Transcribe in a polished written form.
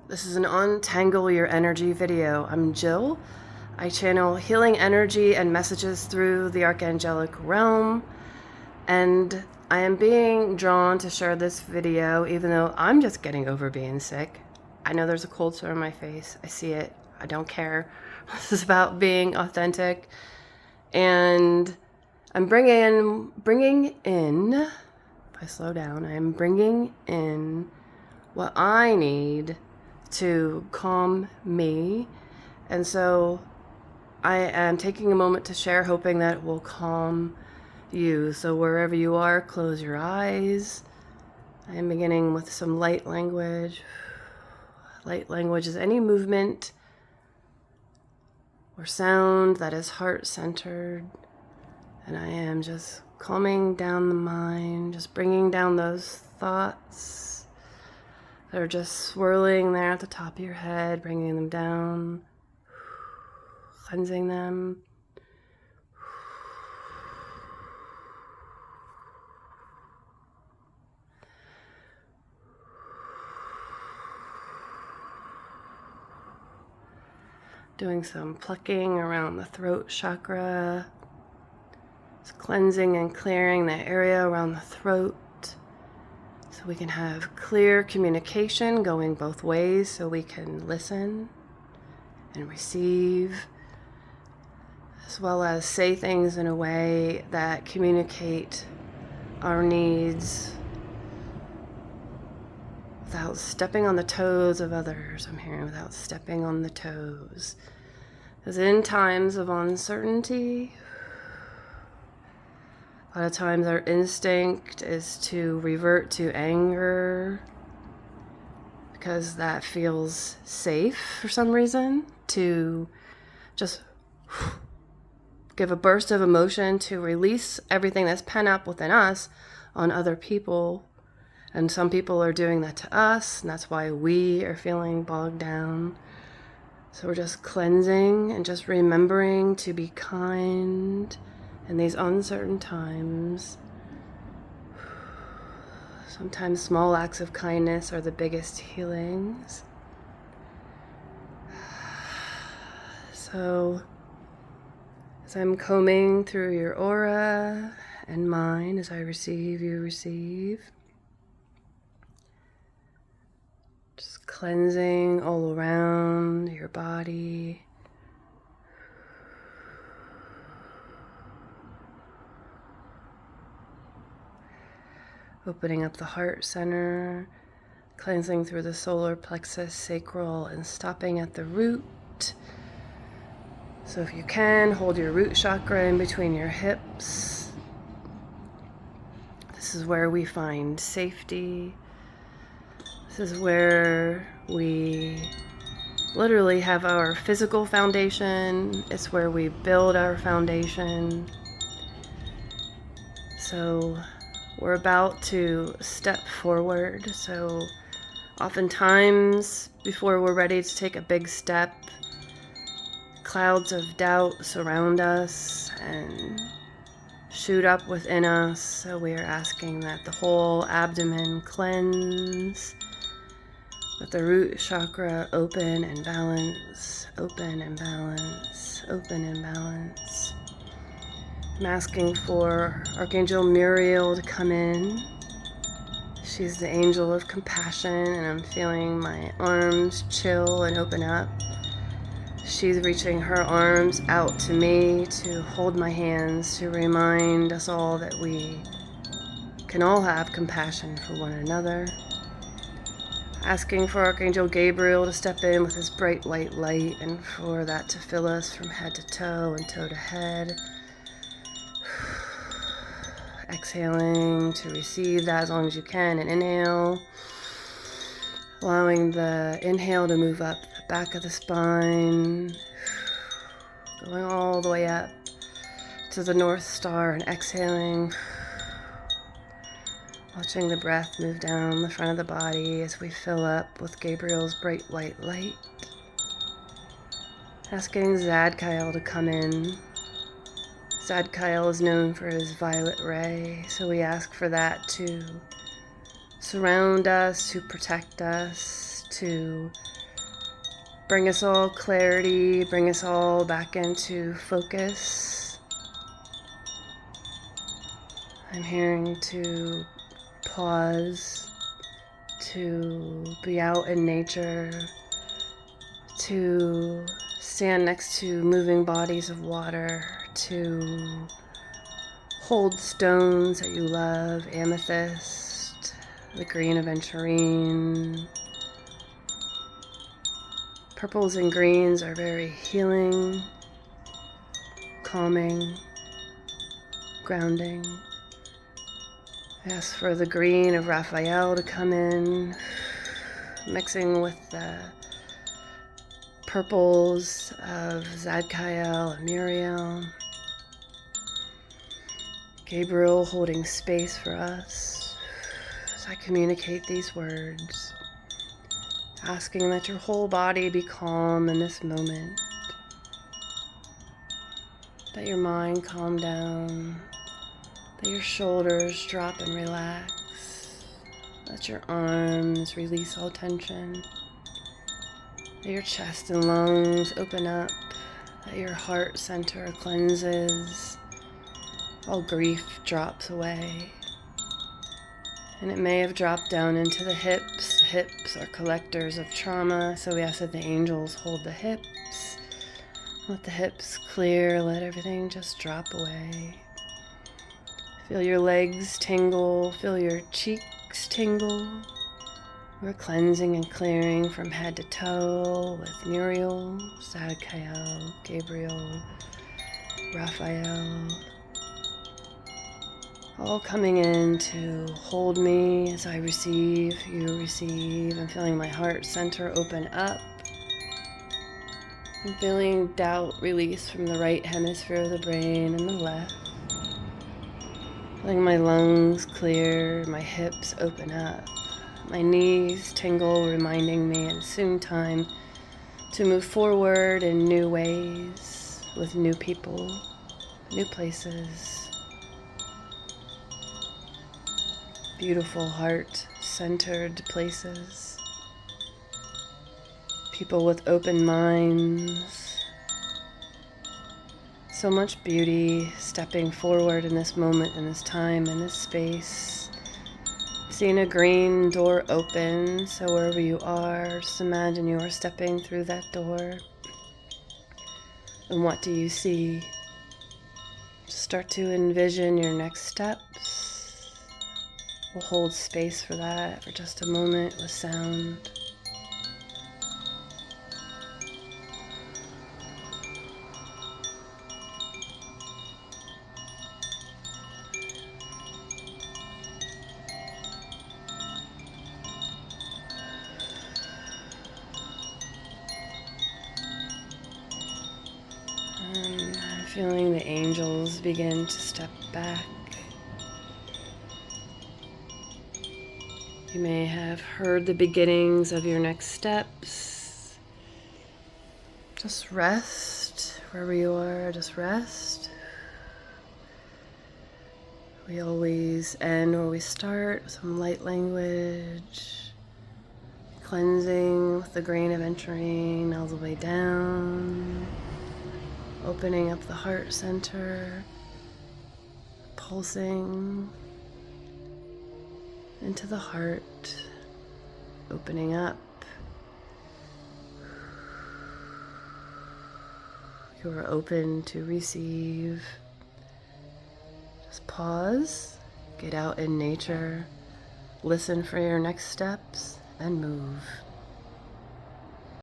This is an Untangle Your Energy video. I'm Jill. I channel healing energy and messages through the Archangelic realm, and I am being drawn to share this video even though I'm just getting over being sick. I know there's a cold sore on my face. I see it. I don't care. This is about being authentic, and I'm bringing in, if I slow down, I'm bringing in what I need to calm me. And so I am taking a moment to share, hoping that it will calm you. So wherever you are, close your eyes. I am beginning with some light language. Light language is any movement or sound that is heart-centered. And I am just calming down the mind, just bringing down those thoughts that are just swirling there at the top of your head, bringing them down, cleansing them. Doing some plucking around the throat chakra. Just cleansing and clearing the area around the throat, so we can have clear communication going both ways, so we can listen and receive, as well as say things in a way that communicate our needs without stepping on the toes of others. I'm hearing without stepping on the toes. Because in times of uncertainty, a lot of times our instinct is to revert to anger because that feels safe for some reason, to just give a burst of emotion to release everything that's pent up within us on other people. And some people are doing that to us, and that's why we are feeling bogged down. So we're just cleansing and just remembering to be kind in these uncertain times. Sometimes small acts of kindness are the biggest healings. So, as I'm combing through your aura and mine, as I receive, you receive. Just cleansing all around your body. Opening up the heart center, cleansing through the solar plexus, sacral, and stopping at the root. So if you can, hold your root chakra in between your hips. This is where we find safety. This is where we literally have our physical foundation. It's where we build our foundation. So we're about to step forward. So oftentimes, before we're ready to take a big step, clouds of doubt surround us and shoot up within us. So we are asking that the whole abdomen cleanse, with the root chakra open and balance, open and balance, open and balance. I'm asking for Archangel Muriel to come in. She's the angel of compassion, and I'm feeling my arms chill and open up. She's reaching her arms out to me to hold my hands, to remind us all that we can all have compassion for one another. Asking for Archangel Gabriel to step in with his bright white light, and for that to fill us from head to toe and toe to head. Exhaling to receive that as long as you can, and inhale, allowing the inhale to move up the back of the spine, going all the way up to the North Star, and exhaling, watching the breath move down the front of the body as we fill up with Gabriel's bright white light. Asking Zadkiel to come in. Zadkiel is known for his violet ray, so we ask for that to surround us, to protect us, to bring us all clarity, bring us all back into focus. I'm hearing to pause, to be out in nature, to stand next to moving bodies of water, to hold stones that you love, amethyst, the green aventurine. Purples and greens are very healing, calming, grounding. I ask for the green of Raphael to come in, mixing with the purples of Zadkiel and Muriel. Gabriel holding space for us as I communicate these words, asking that your whole body be calm in this moment, that your mind calm down, that your shoulders drop and relax, that your arms release all tension, that your chest and lungs open up, that your heart center cleanses, all grief drops away. And it may have dropped down into the hips. The hips are collectors of trauma, so we ask that the angels hold the hips. Let the hips clear, let everything just drop away. Feel your legs tingle, feel your cheeks tingle. We're cleansing and clearing from head to toe with Muriel, Zadkiel, Gabriel, Raphael. All coming in to hold me as I receive, you receive. I'm feeling my heart center open up. I'm feeling doubt release from the right hemisphere of the brain and the left. Feeling my lungs clear, my hips open up. My knees tingle, reminding me it's soon time to move forward in new ways, with new people, new places. Beautiful heart-centered places, people with open minds, so much beauty stepping forward in this moment, in this time, in this space. Seeing a green door open, so wherever you are, just imagine you are stepping through that door. And what do you see? Just start to envision your next steps. We'll hold space for that for just a moment with sound. And I'm feeling the angels begin to step back. You may have heard the beginnings of your next steps. Just rest wherever you are, just rest. We always end where we start with some light language, cleansing with the grain of entering all the way down, opening up the heart center, pulsing into the heart, opening up. You are open to receive. Just pause, get out in nature, listen for your next steps, and move.